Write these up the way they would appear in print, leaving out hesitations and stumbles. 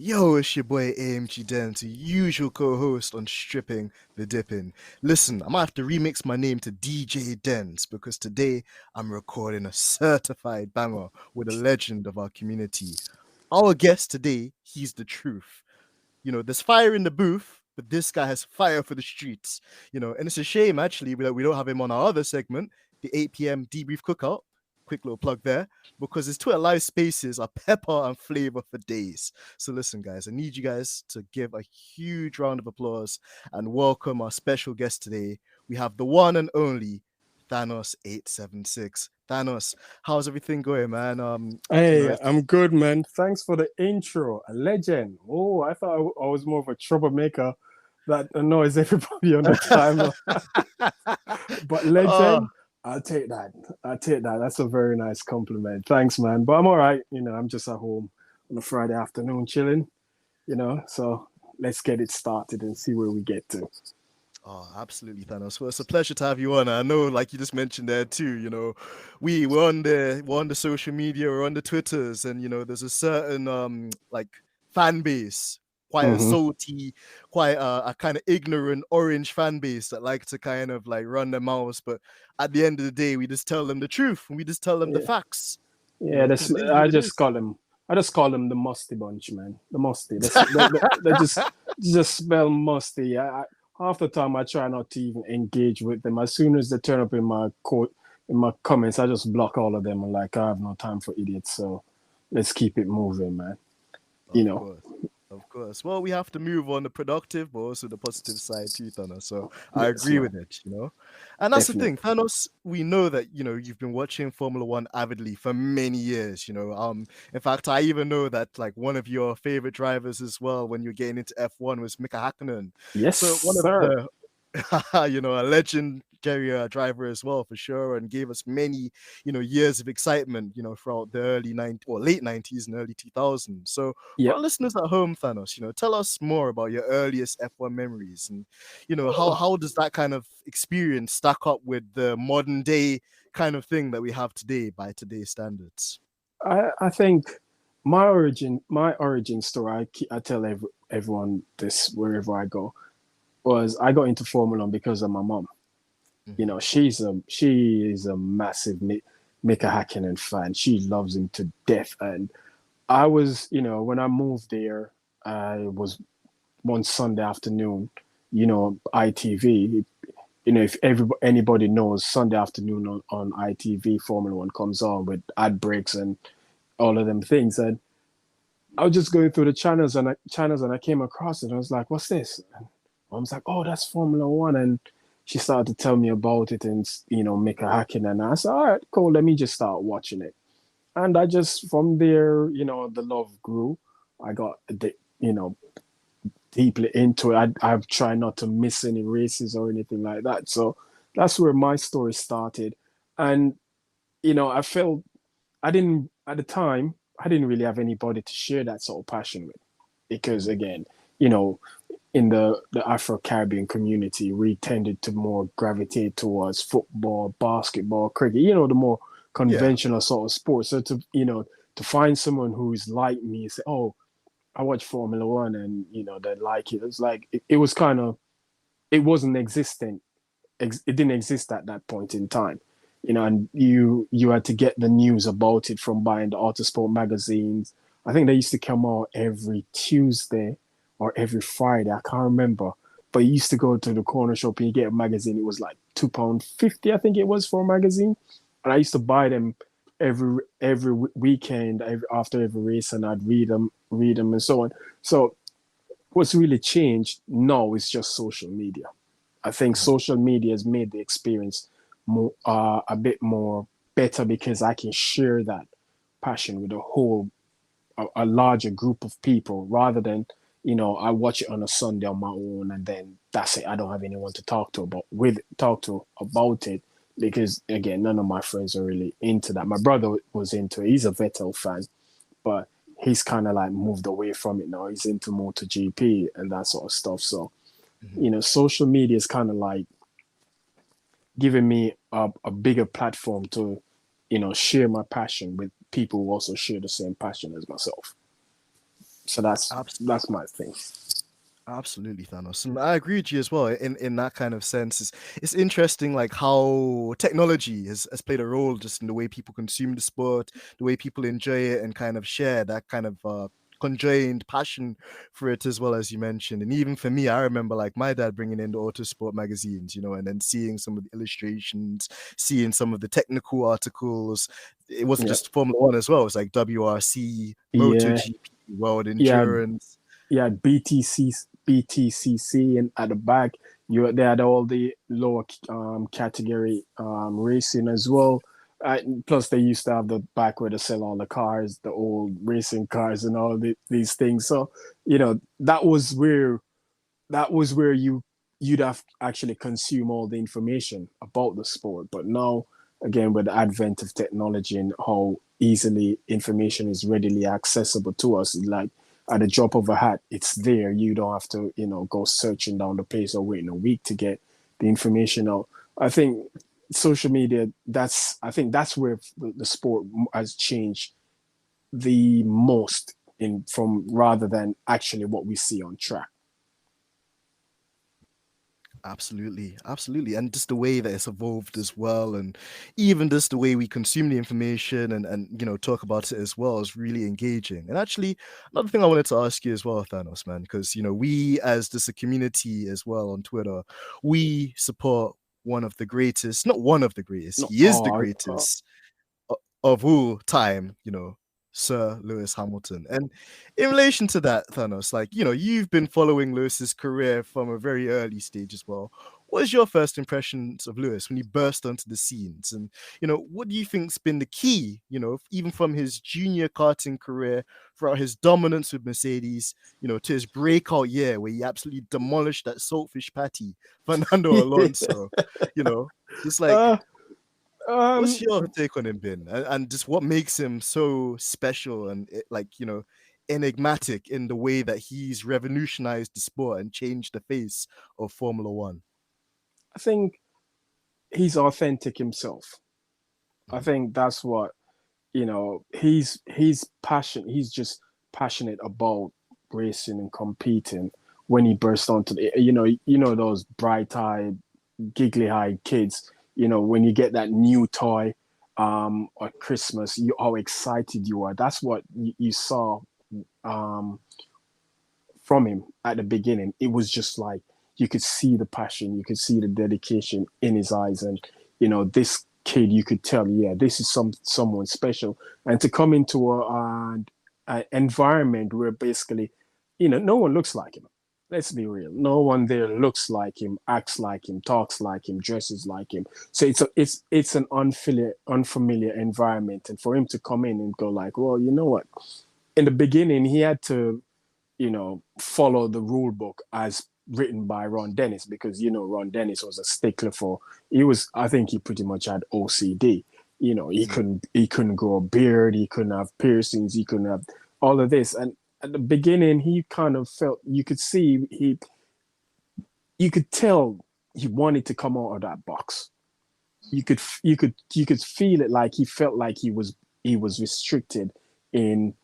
Yo, it's your boy AMG Denz, the usual co-host on Stripping the Dipping. Listen, I'm gonna have to remix my name to DJ Denz because today I'm recording a certified banger with a legend of our community. Our guest today, he's the truth. There's fire in the booth, but this guy has fire for the streets. And it's a shame actually that we don't have him on our other segment, the 8 p.m. debrief cookout. Quick little plug there, because his Twitter live spaces are pepper and flavor for days. So listen, guys, I need you guys to give a huge round of applause and welcome our special guest today. We have the one and only Thanos 876. Thanos, how's everything going, man? Hey, I'm good, man. Thanks for the intro. A legend. Oh, I thought I was more of a troublemaker that annoys everybody on the timer. But legend, I'll take that. I'll take that. That's a very nice compliment. Thanks, man. But I'm all right. I'm just at home on a Friday afternoon chilling, So let's get it started and see where we get to. Oh, absolutely, Thanos. Well, it's a pleasure to have you on. I know, like you just mentioned there too, we're on the social media, we're on the Twitters, and there's a certain like fan base, quite a salty, quite a kind of ignorant orange fan base that like to kind of like run their mouths. But at the end of the day, we just tell them the truth and we just tell them the facts. Yeah, I just call them the musty bunch, man. The musty. They just smell musty. Half the time I try not to even engage with them. As soon as they turn up in my comments, I just block all of them. I'm like, I have no time for idiots. So let's keep it moving, man. Of course. Well, we have to move on the productive, but also the positive side too, Thanos. So I agree with it, And that's the thing, Thanos, we know that, you've been watching Formula One avidly for many years, In fact, I even know that like one of your favorite drivers as well when you're getting into F1 was Mika Hakkinen. Yes, so one sir. of the a legendary driver as well, for sure, and gave us many, years of excitement, throughout the late 90s and early 2000s. So for our listeners at home, Thanos, tell us more about your earliest F1 memories and, how does that kind of experience stack up with the modern day kind of thing that we have today by today's standards? I think my origin story, I tell everyone this wherever I go, was I got into Formula One because of my mom. She is a massive Mika Hakkinen fan. She loves him to death. And I was, when I moved there, I was one Sunday afternoon, ITV. If anybody knows, Sunday afternoon on ITV, Formula One comes on with ad breaks and all of them things. And I was just going through the channels and I came across it. And I was like, what's this? And I was like, oh, that's Formula One. And she started to tell me about it and, Mika Hakkinen. And I said, all right, cool, let me just start watching it. And I just, from there, the love grew. I got, deeply into it. I've tried not to miss any races or anything like that. So that's where my story started. And, I felt at the time, I didn't really have anybody to share that sort of passion with. Because again, in the Afro-Caribbean community, we tended to more gravitate towards football, basketball, cricket, the more conventional sort of sports. So to find someone who's like me and say, oh, I watch Formula One and, they like it. It's like, it was kind of, it wasn't existent. It didn't exist at that point in time, and you had to get the news about it from buying the Autosport magazines. I think they used to come out every Tuesday or every Friday. I can't remember. But you used to go to the corner shop and you get a magazine. It was like £2.50, I think it was, for a magazine. And I used to buy them every weekend, after every race, and I'd read them and so on. So what's really changed now is just social media. I think social media has made the experience more, a bit more better because I can share that passion with a larger group of people rather than, I watch it on a Sunday on my own and then that's it. I don't have anyone to talk to about it because, again, none of my friends are really into that. My brother was into it. He's a Vettel fan, but he's kind of like moved away from it now. He's into MotoGP and that sort of stuff. So, social media is kind of like giving me a bigger platform to, share my passion with people who also share the same passion as myself. So that's my thing. Absolutely, Thanos. And I agree with you as well in that kind of sense. It's interesting like how technology has played a role just in the way people consume the sport, the way people enjoy it and kind of share that kind of conjoined passion for it as well as you mentioned. And even for me, I remember like my dad bringing in the Autosport magazines, you know, and then seeing some of the illustrations, seeing some of the technical articles. It wasn't Yeah, just Formula One as well. It was like WRC, yeah, MotoGP, World yeah. Endurance. You had BTCC and at the back. They had all the lower category racing as well. Plus, they used to have the back where they sell all the cars, the old racing cars, and all these things. So, that was where you'd have to actually consume all the information about the sport. But now, again, with the advent of technology and how easily information is readily accessible to us, like at a drop of a hat, it's there. You don't have to, go searching down the place or waiting a week to get the information out. I think social media, I think that's where the sport has changed the most in from rather than actually what we see on track. Absolutely, absolutely. And just the way that it's evolved as well, and even just the way we consume the information and talk about it as well is really engaging. And actually, another thing I wanted to ask you as well, Thanos, man, because we as just a community as well on Twitter, we support one of the greatest, not one of the greatest, No, he is the greatest of all time, Sir Lewis Hamilton. And in relation to that, Thanos, like, you've been following Lewis's career from a very early stage as well. What is your first impressions of Lewis when he burst onto the scenes? And, what do you think's been the key, even from his junior karting career, throughout his dominance with Mercedes, to his breakout year where he absolutely demolished that saltfish patty, Fernando Alonso, you know, just like uh, um, what's your take on him been, and just what makes him so special and enigmatic in the way that he's revolutionized the sport and changed the face of Formula One? I think he's authentic himself. I Mhm. think that's what he's passionate. He's just passionate about racing and competing. When he burst onto those bright-eyed, giggly-eyed kids. When you get that new toy at Christmas, how excited you are. That's what you saw um, from him at the beginning. It was just like you could see the passion, you could see the dedication in his eyes, and this kid, you could tell, yeah, this is someone special. And to come into a environment where basically, no one looks like him. Let's be real. No one there looks like him, acts like him, talks like him, dresses like him. So it's an unfamiliar environment, and for him to come in and go like, well, you know what? In the beginning, he had to follow the rule book as written by Ron Dennis, because Ron Dennis was a stickler for. I think he pretty much had OCD. He couldn't grow a beard, he couldn't have piercings, he couldn't have all of this. And at the beginning, he kind of felt, you could tell he wanted to come out of that box. You could feel it, like he felt like he was restricted in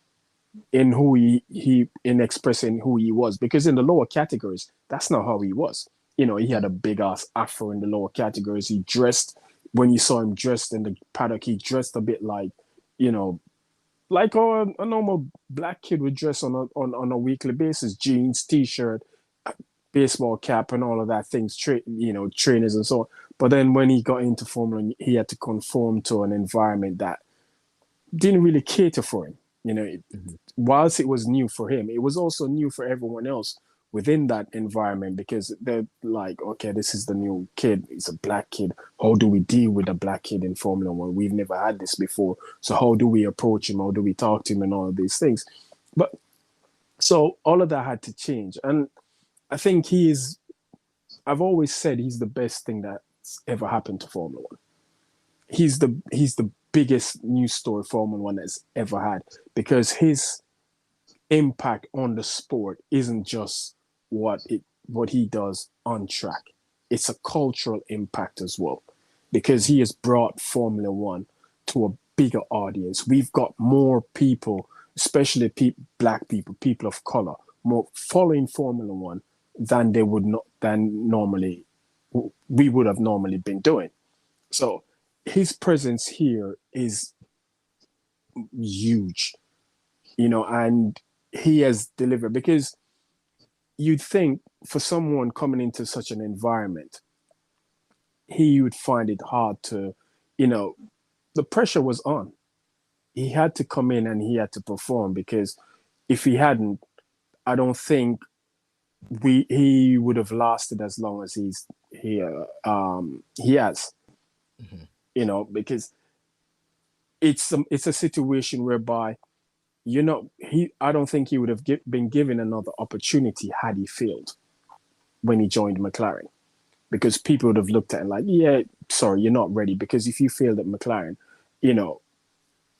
who he in expressing who he was, because in the lower categories, that's not how he was. He had a big ass afro in the lower categories. He dressed, when you saw him dressed in the paddock, he dressed a bit like, you know like a normal black kid would dress on a weekly basis: jeans, t-shirt, baseball cap, and all of that things, trainers and so on. But then when he got into Formula, he had to conform to an environment that didn't really cater for him. Mhm. Whilst it was new for him, it was also new for everyone else within that environment, because they're like, okay, this is the new kid. He's a black kid. How do we deal with a black kid in Formula One? We've never had this before. So how do we approach him? How do we talk to him and all of these things? But so all of that had to change. And I think I've always said he's the best thing that's ever happened to Formula One. He's the biggest news story Formula One has ever had, because his impact on the sport isn't just what he does on track. It's a cultural impact as well, because he has brought Formula One to a bigger audience. We've got more people especially black people, people of color, more following Formula One than they would not than normally we would have normally been doing. So his presence here is huge, and he has delivered because you'd think for someone coming into such an environment, he would find it hard to, the pressure was on. He had to come in and he had to perform because if he hadn't, I don't think he would have lasted as long as he has, because it's a situation whereby I don't think he would have been given another opportunity had he failed when he joined McLaren, because people would have looked at him like, yeah, sorry, you're not ready, because if you failed at McLaren,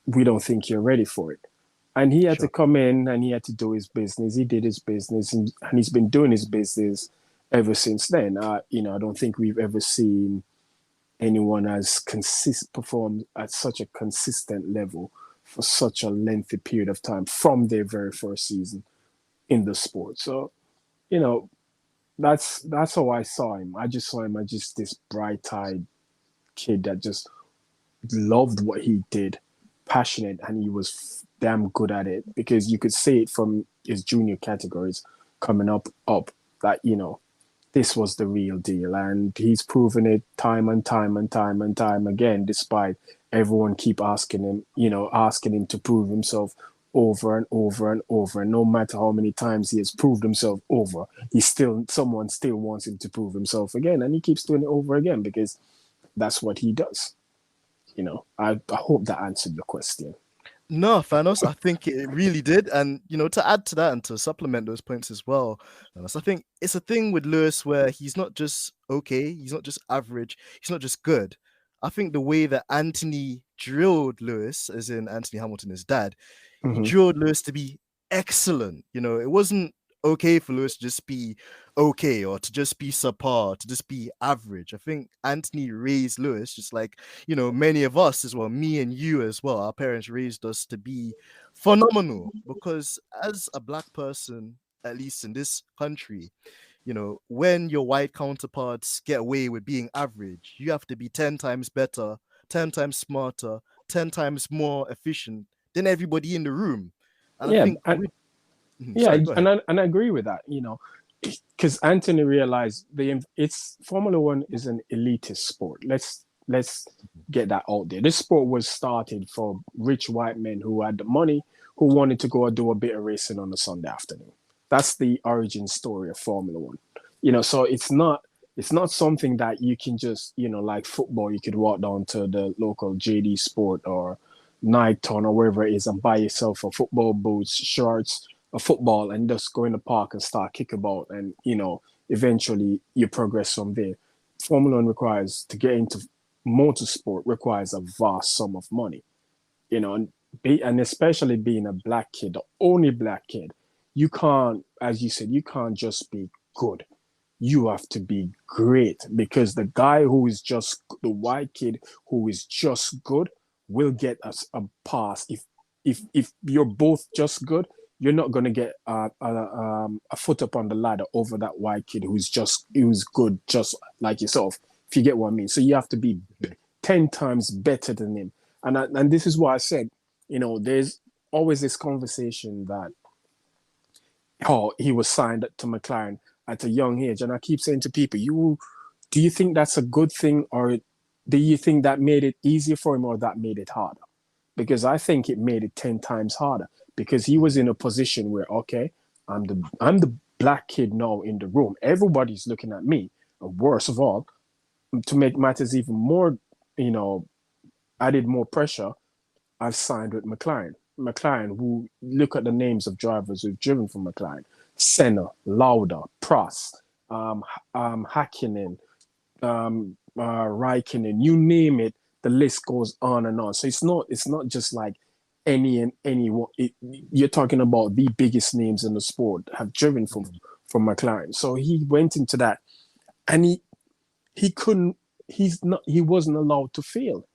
we don't think you're ready for it. And he had to come in and he had to do his business. He did his business, and he's been doing his business ever since then. I don't think we've ever seen anyone perform at such a consistent level for such a lengthy period of time from their very first season in the sport. So, that's how I saw him. I just saw him as just this bright-eyed kid that just loved what he did, passionate, and he was damn good at it, because you could see it from his junior categories coming up that this was the real deal, and he's proven it time and time and time and time again, despite everyone keep asking him to prove himself over and over and over, and no matter how many times he has proved himself over, someone still wants him to prove himself again, and he keeps doing it over again because that's what he does. I hope that answered your question. No, Thanos, I think it really did. And, to add to that and to supplement those points as well, Thanos, I think it's a thing with Lewis where he's not just okay, he's not just average, he's not just good. I think the way that Anthony drilled Lewis, as in Anthony Hamilton, his dad, he drilled Lewis to be excellent. It wasn't okay for Lewis to just be okay or to just be subpar, to just be average. I think Anthony raised Lewis just like, many of us as well, me and you as well. Our parents raised us to be phenomenal, because as a black person, at least in this country, when your white counterparts get away with being average, you have to be 10 times better, 10 times smarter, 10 times more efficient than everybody in the room. And I think sorry, go ahead. And I agree with that, because Anthony realized it's Formula One is an elitist sport. Let's get that out there. This sport was started for rich white men who had the money, who wanted to go and do a bit of racing on a Sunday afternoon. That's the origin story of Formula One. So it's not something that you can just, like football, you could walk down to the local JD Sport or Niketown or wherever it is and buy yourself a football boots, shorts, a football, and just go in the park and start kick about, and eventually you progress from there. Formula One requires, to get into motorsport, requires a vast sum of money, and especially being a black kid, the only black kid, you can't, as you said, you can't just be good. You have to be great, because the guy who is just the white kid who is just good will get us a pass. If you're both just good, you're not going to get a foot up on the ladder over that white kid who's good, just like yourself, if you get what I mean. So you have to be 10 times better than him. And this is why I said, there's always this conversation that, he was signed to McLaren at a young age. And I keep saying to people, do you think that's a good thing, or do you think that made it easier for him, or that made it harder? Because I think it made it 10 times harder, because he was in a position where, okay, I'm the black kid now in the room. Everybody's looking at me. And worst of all, to make matters even more, added more pressure, I've signed with McLaren. McLaren, who, look at the names of drivers who've driven for McLaren: Senna, Lauda, Prost, Hakkinen, Raikkonen, you name it, the list goes on and on. So it's not just like any one. You're talking about the biggest names in the sport have driven from McLaren. So he went into that, and he wasn't allowed to fail,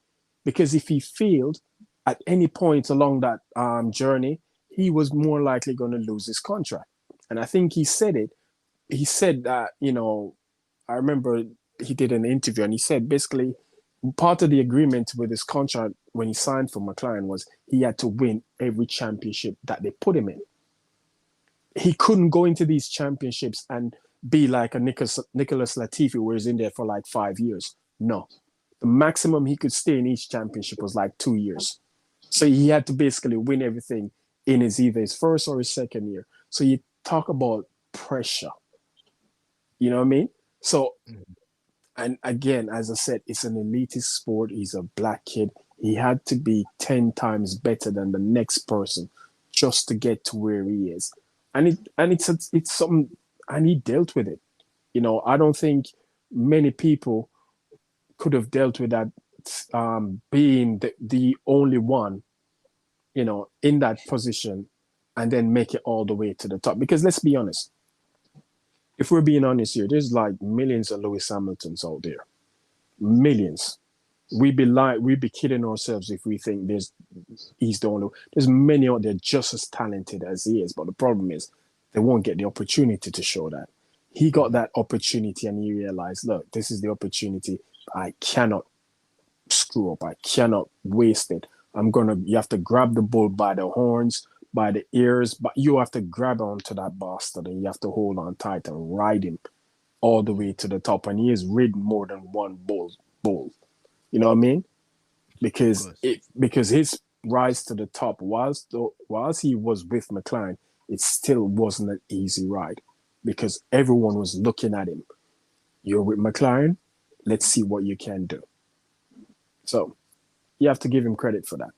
because if he failed at any point along that journey, he was more likely going to lose his contract. And I think he said it. He said that, I remember he did an interview and he said basically part of the agreement with his contract when he signed for McLaren was he had to win every championship that they put him in. He couldn't go into these championships and be like a Nicholas Latifi where he's in there for like 5 years. No. The maximum he could stay in each championship was like 2 years. So he had to basically win everything in either his first or his second year. So you talk about pressure. You know what I mean? So, and again, as I said, it's an elitist sport. He's a black kid. He had to be 10 times better than the next person just to get to where he is. And it's something, and he dealt with it. I don't think many people could have dealt with that, being the only one, in that position, and then make it all the way to the top. Because let's be honest, if we're being honest here, there's like millions of Lewis Hamiltons out there, millions. We'd be kidding ourselves if we think he's the only. There's many out there just as talented as he is, but the problem is they won't get the opportunity to show that. He got that opportunity and he realized, look, this is the opportunity. I cannot screw up. I cannot waste it. You have to grab the bull by the horns, by the ears, but you have to grab onto that bastard and you have to hold on tight and ride him all the way to the top. And he has ridden more than one bull. You know what I mean? Because his rise to the top, whilst he was with McLaren, it still wasn't an easy ride because everyone was looking at him. You're with McLaren, let's see what you can do. So you have to give him credit for that.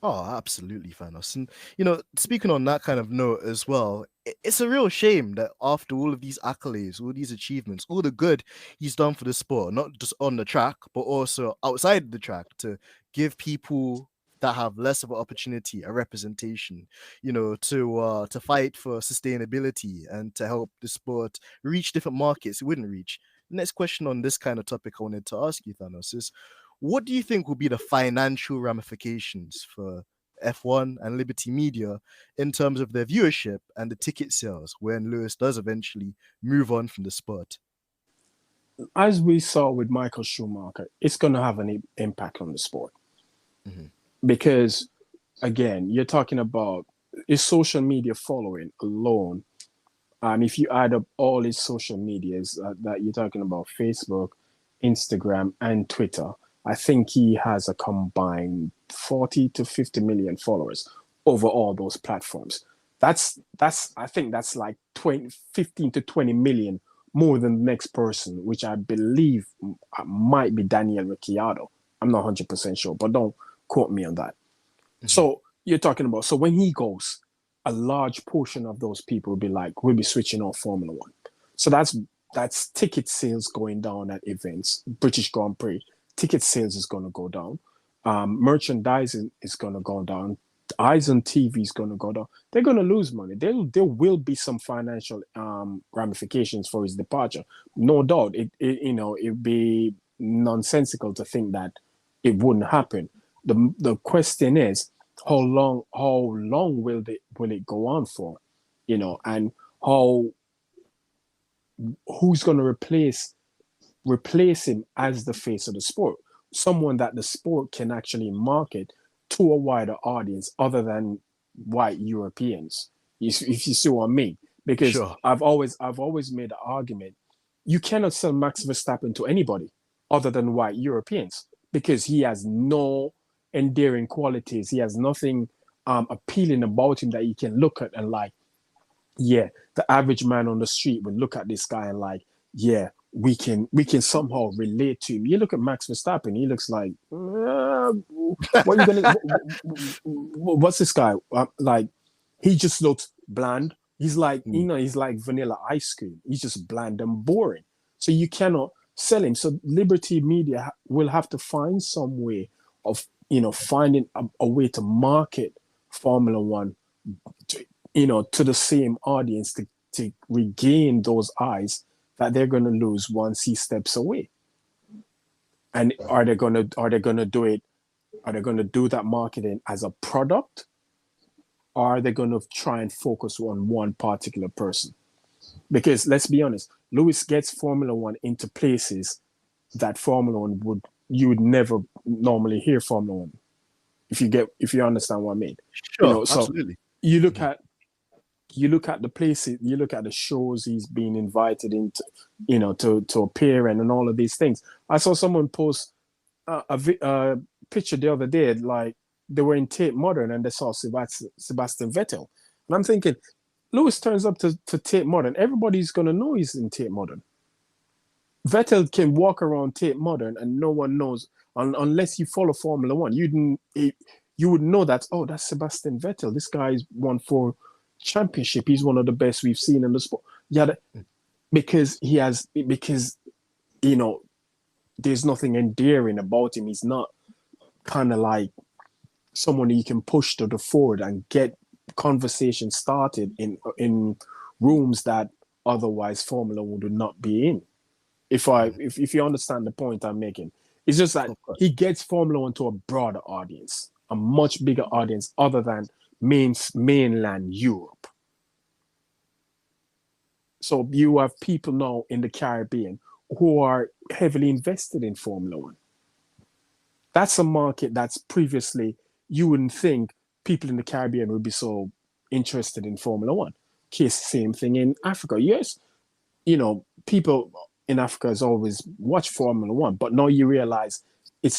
Oh, absolutely, Thanos. And, speaking on that kind of note as well, it's a real shame that after all of these accolades, all these achievements, all the good he's done for the sport, not just on the track, but also outside the track, to give people that have less of an opportunity a representation, to fight for sustainability and to help the sport reach different markets it wouldn't reach. The next question on this kind of topic I wanted to ask you, Thanos, is what do you think will be the financial ramifications for F1 and Liberty Media in terms of their viewership and the ticket sales when Lewis does eventually move on from the sport? As we saw with Michael Schumacher, it's going to have an impact on the sport. Mm-hmm. Because, again, you're talking about his social media following alone. If you add up all his social medias that you're talking about, Facebook, Instagram, and Twitter, I think he has a combined 40 to 50 million followers over all those platforms. I think that's like 15 to 20 million more than the next person, which I believe might be Daniel Ricciardo. I'm not 100% sure, but don't quote me on that. Mm-hmm. So you're talking about, so when he goes, a large portion of those people will be switching off Formula One. So that's ticket sales going down at events, British Grand Prix. Ticket sales is going to go down. Merchandising is going to go down. Eyes on TV is going to go down. They're going to lose money. There will be some financial ramifications for his departure. No doubt. It'd be nonsensical to think that it wouldn't happen. The question is, how long will it go on for? And who's going to replace him as the face of the sport, someone that the sport can actually market to a wider audience other than white Europeans. If you see what I mean, because sure. I've always made the argument, you cannot sell Max Verstappen to anybody other than white Europeans because he has no endearing qualities. He has nothing appealing about him that you can look at and like, yeah, the average man on the street would look at this guy and like, yeah, we can somehow relate to him. You look at Max Verstappen, he looks like, what's this guy? Like, he just looks bland. He's like, he's like vanilla ice cream. He's just bland and boring. So you cannot sell him. So Liberty Media will have to find some way of, finding a way to market Formula One, to the same audience to regain those eyes that they're going to lose once he steps away. And are they going to do it? Are they going to do that marketing as a product, or are they going to try and focus on one particular person? Because let's be honest, Lewis gets Formula One into places that Formula One you would never normally hear Formula One. If you understand what I mean. Sure, So absolutely. you look at the places, you look at the shows he's been invited into, to appear in and all of these things. I saw someone post a picture the other day, like they were in Tate Modern and they saw Sebastian Vettel. And I'm thinking, Lewis turns up to Tate Modern. Everybody's going to know he's in Tate Modern. Vettel can walk around Tate Modern and no one knows, unless you follow Formula One. You would know that, oh, that's Sebastian Vettel. This guy's won 4 championship. He's one of the best we've seen in the sport. Yeah, because there's nothing endearing about him. He's not kind of like someone you can push to the forward and get conversation started in rooms that otherwise Formula would not be in. If you understand the point I'm making, it's just that he gets Formula One to a broader audience, a much bigger audience other than mainland Europe. So you have people now in the Caribbean who are heavily invested in Formula One. That's a market that's previously you wouldn't think people in the Caribbean would be so interested in Formula One. Same thing in Africa. Yes, people in Africa has always watched Formula One, but now you realize they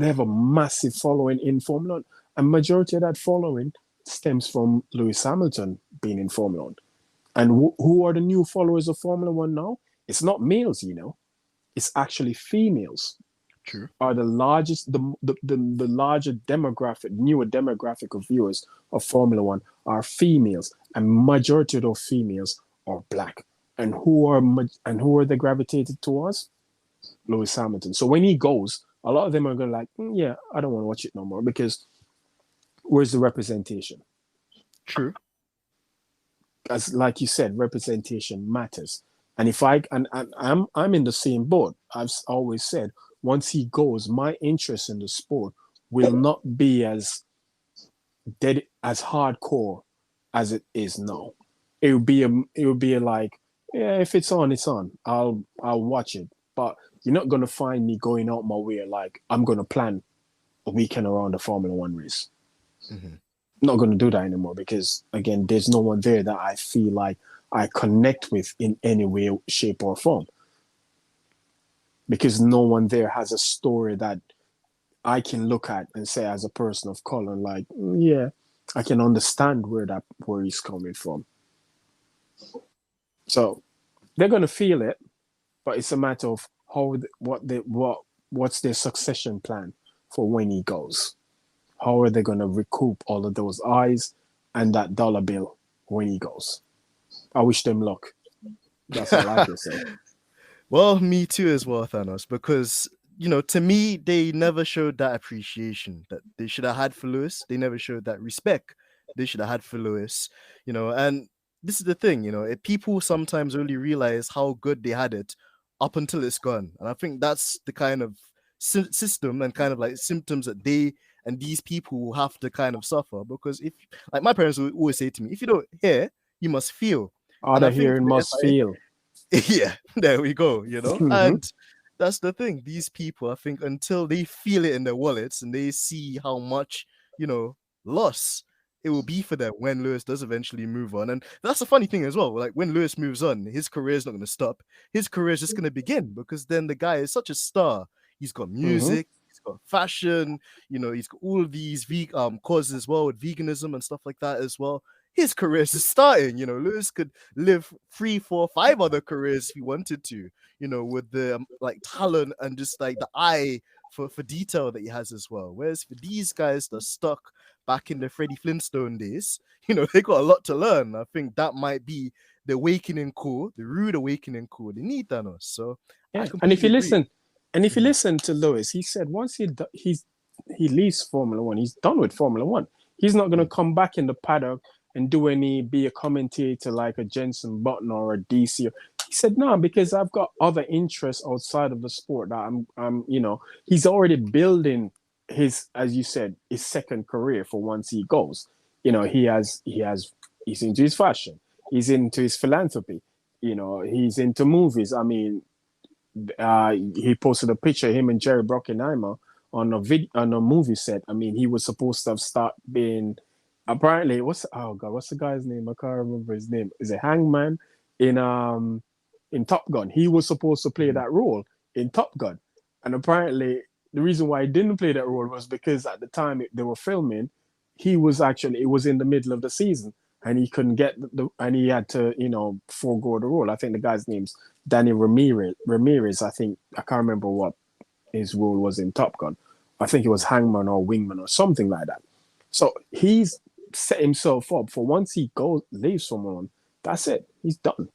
have a massive following in Formula One. And majority of that following stems from Lewis Hamilton being in Formula One. And who are the new followers of Formula One now? It's not males, it's actually females. True. Are the largest, the larger demographic, newer demographic of viewers of Formula One are females, and majority of those females are black. And who are they gravitated towards? Lewis Hamilton. So when he goes, a lot of them are going to yeah, I don't want to watch it no more, because where's the representation? True. As like you said, representation matters. And if I'm in the same boat. I've always said, once he goes, my interest in the sport will not be as hardcore as it is now. It would be like, yeah, if it's on, it's on. I'll watch it. But you're not gonna find me going out my way like I'm gonna plan a weekend around the Formula One race. Mm-hmm. Not gonna do that anymore, because again, there's no one there that I feel like I connect with in any way, shape, or form. Because no one there has a story that I can look at and say, as a person of color, like, yeah, I can understand where he's coming from. So they're gonna feel it, but it's a matter of what's their succession plan for when he goes. How are they gonna recoup all of those eyes and that dollar bill when he goes? I wish them luck. That's all I can say. Well, me too as well, Thanos, because, to me, they never showed that appreciation that they should have had for Lewis. They never showed that respect they should have had for Lewis, and this is the thing, people sometimes only realize how good they had it up until it's gone. And I think that's the kind of system and kind of like symptoms that they and these people will have to kind of suffer, because if, like, my parents would always say to me, if you don't hear, you must feel. All the hearing must feel. Yeah, there we go, Mm-hmm. And that's the thing. These people, I think, until they feel it in their wallets and they see how much, loss it will be for them when Lewis does eventually move on. And that's a funny thing as well. Like, when Lewis moves on, his career is not going to stop. His career is just going to begin, because then the guy is such a star. He's got music, he's got fashion, he's got all of these causes as well, with veganism and stuff like that as well. His career is starting. Lewis could live 3, 4, 5 other careers if he wanted to, with the talent and just like the eye for detail that he has as well. Whereas for these guys that are stuck back in the Freddie Flintstone days, they got a lot to learn. I think that might be the awakening call, the rude awakening call they need, Thanos. So yeah. And if you listen to Lewis, he said once he leaves Formula One, he's done with Formula One. He's not going to come back in the paddock and be a commentator like a Jenson Button or a DC. He said, no, because I've got other interests outside of the sport that I'm he's already building his, as you said, his second career for once he goes. he's into his fashion, he's into his philanthropy, he's into movies. I mean, he posted a picture of him and Jerry Bruckheimer on a movie set. I mean, he was supposed to have start being apparently what's the guy's name? I can't remember his name. Is it Hangman in Top Gun? He was supposed to play that role in Top Gun, and apparently the reason why he didn't play that role was because at the time they were filming, it was in the middle of the season, and he couldn't get and he had to forego the role. I think the guy's name's Danny Ramirez. I can't remember what his role was in Top Gun. I think it was Hangman or Wingman or something like that. So he's set himself up for once he leaves someone, that's it. He's done.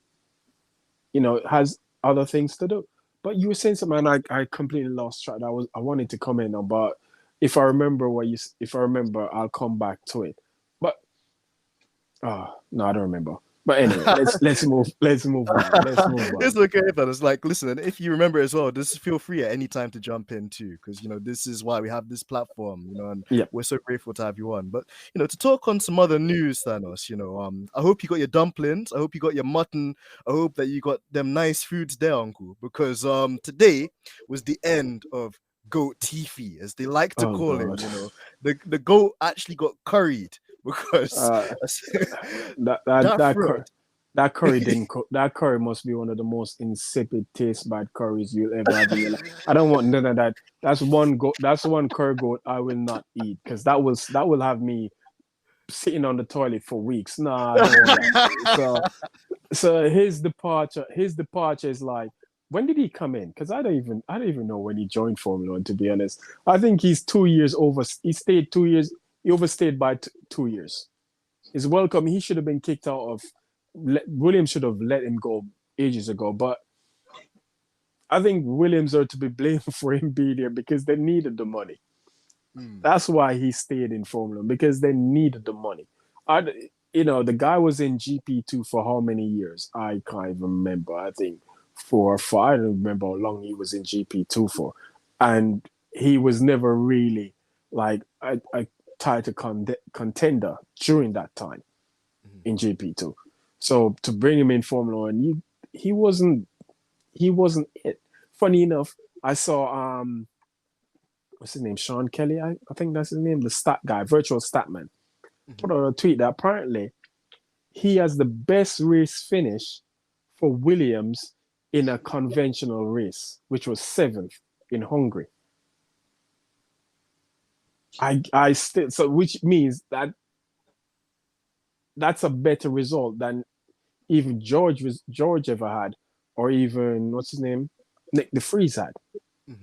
Has other things to do. But you were saying something, and I completely lost track. I wanted to comment on, but if I remember, I'll come back to it. But no, I don't remember. But anyway, let's move on. Let's move on. It's okay, Thanos. Like, listen, and if you remember as well, just feel free at any time to jump in too, because this is why we have this platform, and we're so grateful to have you on. But to talk on some other news, Thanos, I hope you got your dumplings, I hope you got your mutton, I hope that you got them nice foods there, Uncle, because today was the end of GOAT-Tifi, as they like to call it. The goat actually got curried. Because that curry didn't cook. That curry must be one of the most insipid, taste bad curries you'll ever have in your life. I don't want none of that. That's one curry goat I will not eat, because that will have me sitting on the toilet for weeks. Nah, I don't want that. So his departure is like, when did he come in? Because I don't even know when he joined Formula One, to be honest. I think he's 2 years over. He stayed 2 years. He overstayed by 2 years. He's welcome. He should have been kicked out of. Williams should have let him go ages ago. But I think Williams are to be blamed for him being there because they needed the money. That's why he stayed in Formula One, because they needed the money. The guy was in GP2 for how many years? I can't even remember. I think 4 or 5. I don't remember how long he was in GP2 for. And he was never really like a title contender during that time in GP2. So to bring him in Formula One, he wasn't it. Funny enough, I saw what's his name? Sean Kelly, I think that's his name, the stat guy, virtual statman, put out a tweet that apparently he has the best race finish for Williams in a conventional race, which was 7th in Hungary. I still, so which means that's a better result than even George ever had, or even what's his name, Nick de Vries had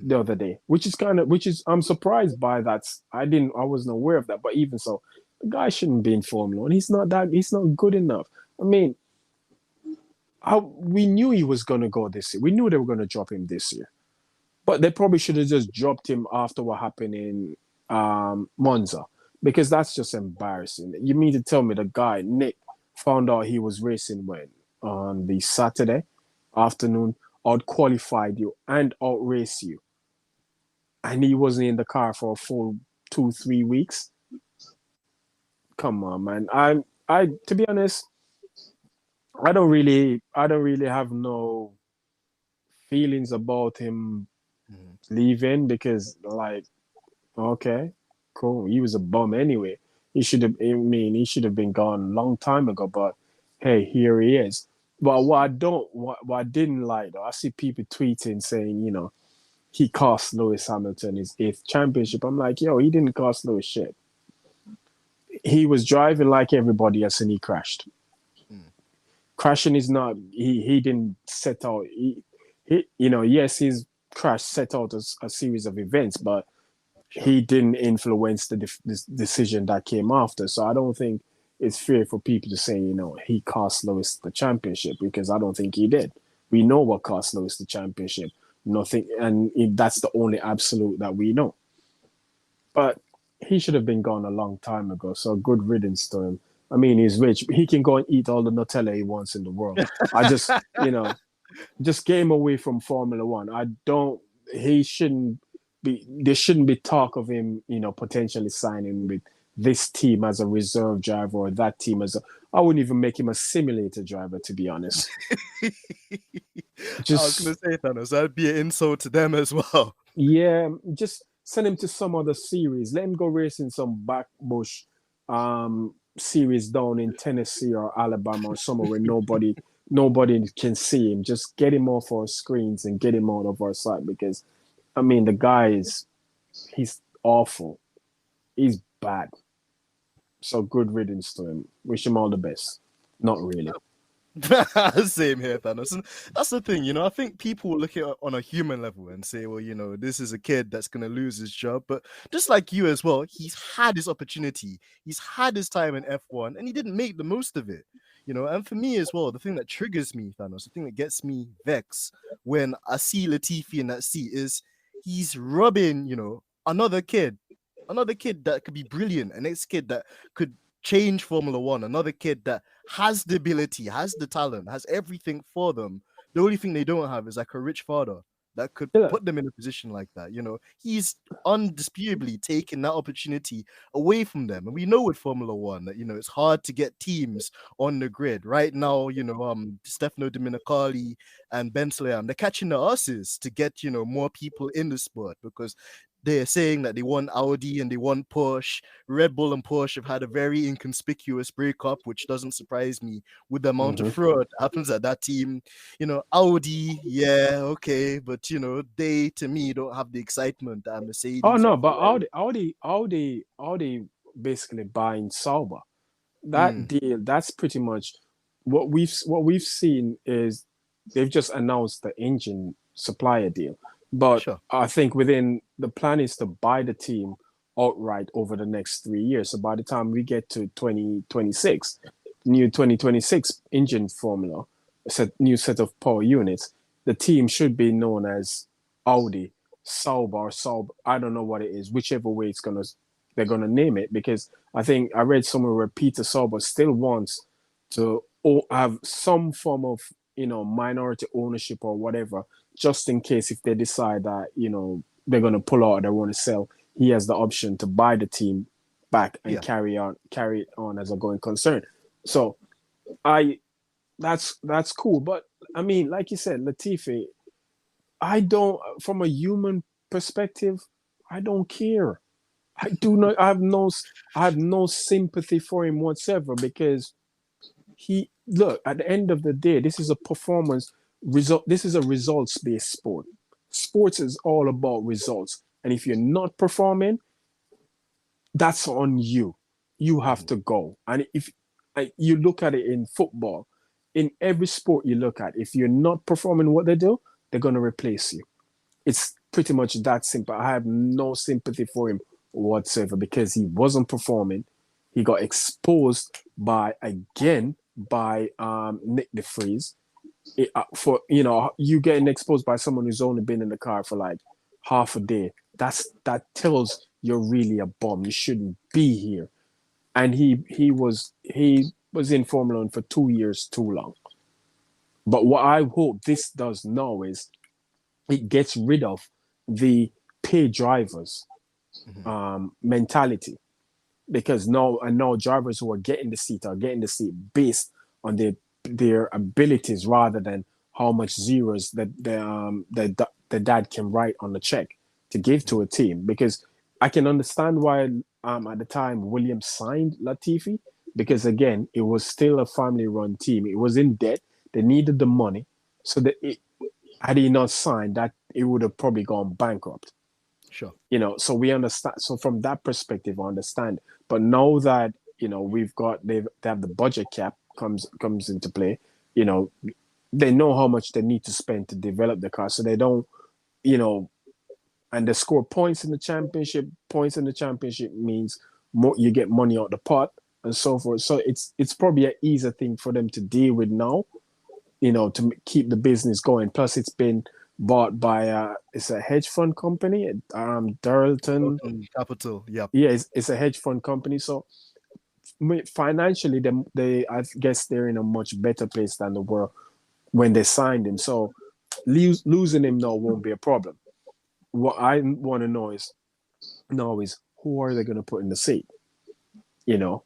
the other day, which is I'm surprised by that. I wasn't aware of that, but even so, the guy shouldn't be in Formula One. He's not good enough. I mean, we knew he was gonna go this year. We knew they were gonna drop him this year, but they probably should have just dropped him after what happened in Monza, because that's just embarrassing. You mean to tell me the guy Nick found out he was racing on the Saturday afternoon, out-qualified you and out-race you, and he wasn't in the car for a full 2-3 weeks? Come on, man. I to be honest, I don't really have no feelings about him leaving, because like, okay, cool. He was a bum anyway. He should have been gone a long time ago. But hey, here he is. But what I didn't like though, I see people tweeting saying, he cost Lewis Hamilton his 8th championship. I'm like, yo, he didn't cost Lewis shit. He was driving like everybody else and he crashed. Crashing is not. He didn't set out. Yes, his crash set out a series of events, but he didn't influence the decision that came after. So I don't think it's fair for people to say, he cost Lewis the championship, because I don't think he did. We know what cost Lewis the championship. Nothing, and that's the only absolute that we know. But he should have been gone a long time ago. So good riddance to him. I mean, he's rich. He can go and eat all the Nutella he wants in the world. I just, just get him away from Formula One. There shouldn't be talk of him, potentially signing with this team as a reserve driver or that team as a. I wouldn't even make him a simulator driver, to be honest. I was gonna Just say, Thanos, that'd be an insult to them as well. yeah, just send him to some other series. Let him go race in some backbush series down in Tennessee or Alabama or somewhere where nobody can see him. Just get him off our screens and get him out of our sight because I mean the guy he's awful. He's bad. So good riddance to him. Wish him all the best. Not really. Same here, Thanos. And that's the thing, I think people look at it on a human level and say, well, this is a kid that's going to lose his job. But just like you as well, he's had his opportunity. He's had his time in F1 and he didn't make the most of it. And for me as well, the thing that triggers me, Thanos, the thing that gets me vexed when I see Latifi in that seat is he's rubbing, another kid that could be brilliant, a next kid that could change Formula One, another kid that has the ability, has the talent, has everything for them. The only thing they don't have is like a rich father that could Yeah. put them in a position like that. He's undisputably taken that opportunity away from them. And we know with Formula One that, it's hard to get teams on the grid. Right now, Stefano Dominicali and Ben Slayam, they're catching the asses to get, more people in the sport because they're saying that they want Audi and they want Porsche. Red Bull and Porsche have had a very inconspicuous breakup, which doesn't surprise me with the amount of fraud that happens at that team. Audi, yeah, okay, but they to me don't have the excitement that Mercedes. Oh no, but Audi basically buying Sauber. That deal, that's pretty much what we've seen is they've just announced the engine supplier deal. But Sure. I think within the plan is to buy the team outright over the next 3 years. So by the time we get to 2026, new 2026 engine formula, new set of power units, the team should be known as Audi, Sauber, or Sauber. I don't know what it is, whichever way they're gonna name it, because I think I read somewhere where Peter Sauber still wants to have some form of minority ownership or whatever, just in case if they decide that they're gonna pull out or they want to sell, he has the option to buy the team back and carry it on as a going concern. So that's cool. But I mean, like you said, Latifi, I don't, from a human perspective, I don't care. I do not. I have no sympathy for him whatsoever because look, at the end of the day, this is a performance result. This is a results-based sport. Sports is all about results, and if you're not performing, that's on you. You have to go. And if you look at it in football, in every sport you look at, if you're not performing what they do, they're going to replace you. It's pretty much that simple. I have no sympathy for him whatsoever because he wasn't performing. He got exposed by Nick DeFries. For you getting exposed by someone who's only been in the car for like half a day. That tells you're really a bum. You shouldn't be here. And he was in Formula One for 2 years too long. But what I hope this does now is it gets rid of the pay drivers mentality, because now drivers who are getting the seat are getting the seat based on their abilities rather than how much zeros that the dad can write on the check to give to a team. Because I can understand why at the time Williams signed Latifi, because again it was still a family run team. It was in debt. They needed the money, so that had he not signed, that it would have probably gone bankrupt. Sure. So we understand. So from that perspective, I understand. But now that they have the budget cap comes into play. They know how much they need to spend to develop the car, so they don't, and they score points in the championship. Points in the championship means more. You get money out the pot and so forth. So it's probably an easier thing for them to deal with now. To keep the business going. Plus, it's been bought by it's a hedge fund company, Darlton Capital. Yeah, it's a hedge fund company. So financially, they I guess they're in a much better place than they were when they signed him. So losing him now won't be a problem. What I want to know is who are they going to put in the seat? You know,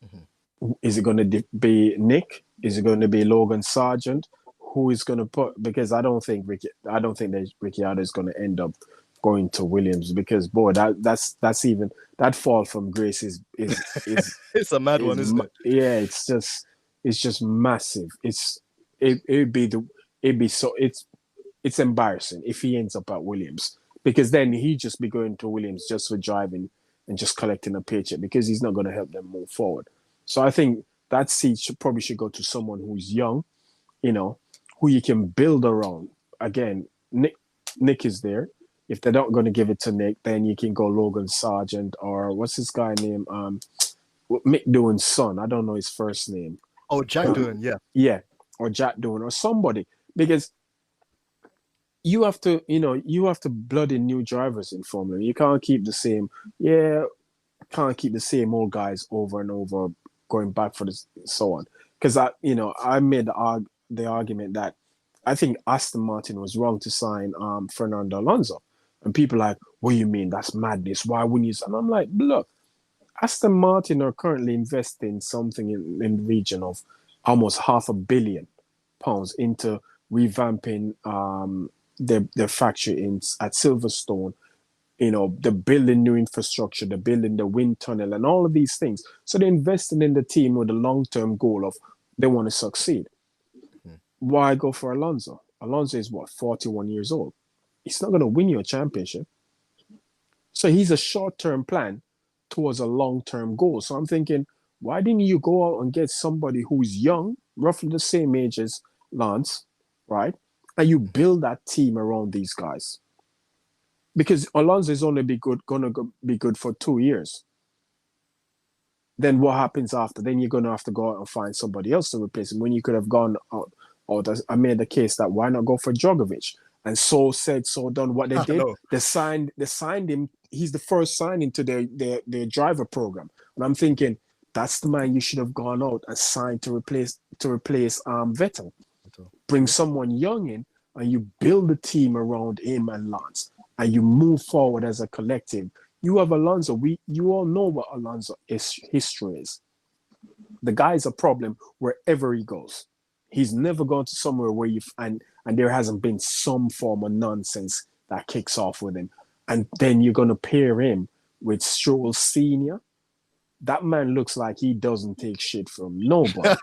Mhm. is it going to be Nick? Is it going to be Logan Sargent? Who is going to put? Because I don't think that Ricciardo is going to end up going to Williams because boy, that's even that fall from grace It's a mad one, isn't it? yeah, it's just massive. It'd be the it'd be so it's embarrassing if he ends up at Williams because then he just be going to Williams just for driving and just collecting a paycheck because he's not going to help them move forward. So I think that seat probably should go to someone who's young, you know, who you can build around. Again, Nick is there. If they're not going to give it to Nick, then you can go Logan Sargent or what's this guy name? Mick Doohan's son. I don't know his first name. Oh, Jack Doohan, yeah. Yeah, or Jack Doohan or somebody because you have to blood in new drivers in Formula. You can't keep the same. Yeah, can't keep the same old guys over and over going back for this so on because I made the argument that I think Aston Martin was wrong to sign Fernando Alonso, and people are like, what do you mean that's madness, why wouldn't you? And I'm like, look, Aston Martin are currently investing something in the region of almost £500 million into revamping their factory at Silverstone. They're building new infrastructure, they're building the wind tunnel and all of these things. So they're investing in the team with a long-term goal of they want to succeed. Mhm. Why go for Alonso? Alonso is what, 41 years old. He's not going to win you a championship. So he's a short-term plan towards a long-term goal. So I'm thinking, why didn't you go out and get somebody who's young, roughly the same age as Lance, right? And you build that team around these guys. Because Alonso is only gonna be good for 2 years. Then what happens after? Then you're gonna have to go out and find somebody else to replace him. When you could have gone out. I made the case that why not go for Jorgy'S? And so said, so done. What they I did, know. they signed him. He's the first signing to their driver program. And I'm thinking that's the man you should have gone out and signed to replace Vettel. Bring True. someone young in, and you build a team around him and Lance, and you move forward as a collective. You have Alonso. You all know what Alonso history is. The guy's a problem wherever he goes. He's never gone to somewhere where and there hasn't been some form of nonsense that kicks off with him. And then you're gonna pair him with Stroll Senior. That man looks like he doesn't take shit from nobody.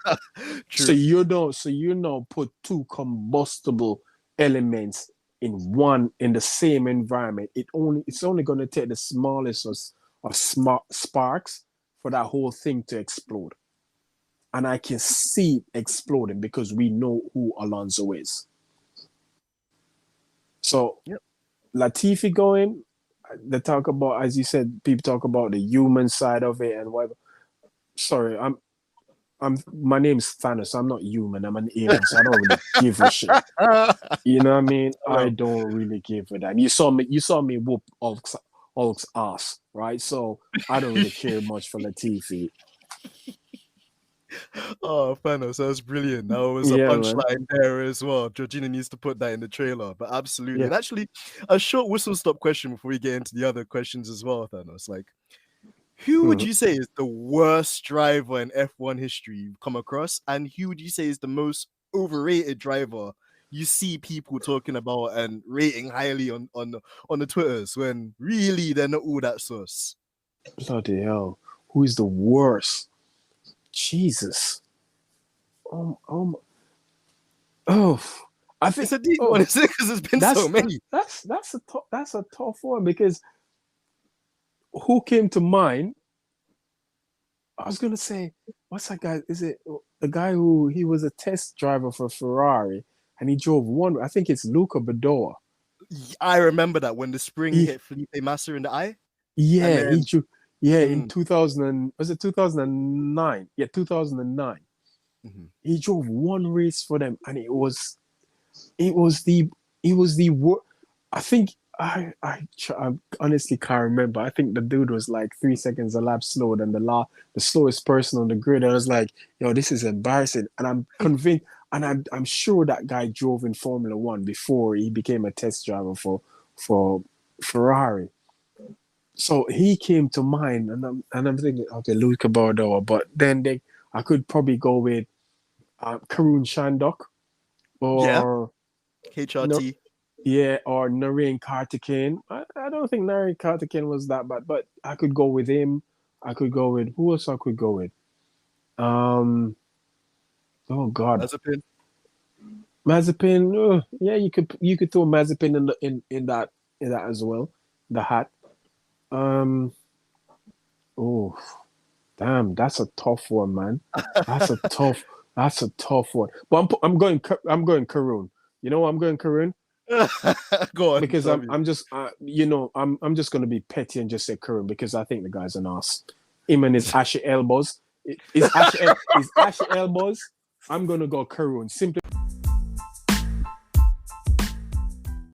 So True. you don't put two combustible elements in the same environment. It's only going to take the smallest of sparks for that whole thing to explode. And I can see it exploding because we know who Alonso is. So Yep. Latifi going, they talk about, as you said, people talk about the human side of it and whatever. Sorry, my name's Thanos. I'm not human. I'm an alien, so I don't really give a shit. You know what I mean? I Hello. don't really give a damn. You saw me whoop Hulk's ass, right? So I don't really care much for Latifi. Oh, Thanos, that was brilliant. That was a Yeah, man. punchline there as well. Georgina needs to put that in the trailer, but absolutely. Yeah. And actually, a short whistle stop question before we get into the other questions as well, Thanos. Like, who would Mhm. you say is the worst driver in F1 history you've come across? And who would you say is the most overrated driver you see people talking about and rating highly on the Twitters when really they're not all that sus? Bloody hell. Who is the worst? Jesus. Um. Oh. I think. It's a deep one, Oh. isn't it? Because there's been That's so many. that's a tough one because who came to mind? I was gonna say, what's that guy? Is it the guy who he was a test driver for Ferrari and he drove one? I think it's Luca Badoa. I remember that when the spring He, hit Felipe Massa in the eye, and yeah, he then drew. Yeah, in mm, 2000, was it 2009? Yeah, 2009. mhm. He drove one race for them, and it was the I think I honestly can't remember. I think the dude was like 3 seconds a lap slower than the slowest person on the grid. I was like, yo, this is embarrassing. And I'm convinced, and I'm sure that guy drove in Formula One before he became a test driver for Ferrari. So he came to mind, and I'm thinking, okay, Luca Bordeaux, but then I could probably go with Karun Shandok Yeah, or no, HRT. yeah, or Narain Karthikeyan. I don't think Narain Karthikeyan was that bad, but I could go with him. I could go with who else I could go with? Um, oh God, Mazepin. Mazepin. Yeah, you could throw Mazepin in that as well. The hat. Um, oh damn, that's a tough one, man. That's a tough. That's a tough one. But I'm going Karun. You know why I'm going Karun? Go on, Because tell I'm me. I'm just I'm just gonna be petty and just say Kareem because I think the guy's an ass. Him and his ashy elbows. Is ashy elbows. I'm gonna go Kareem simply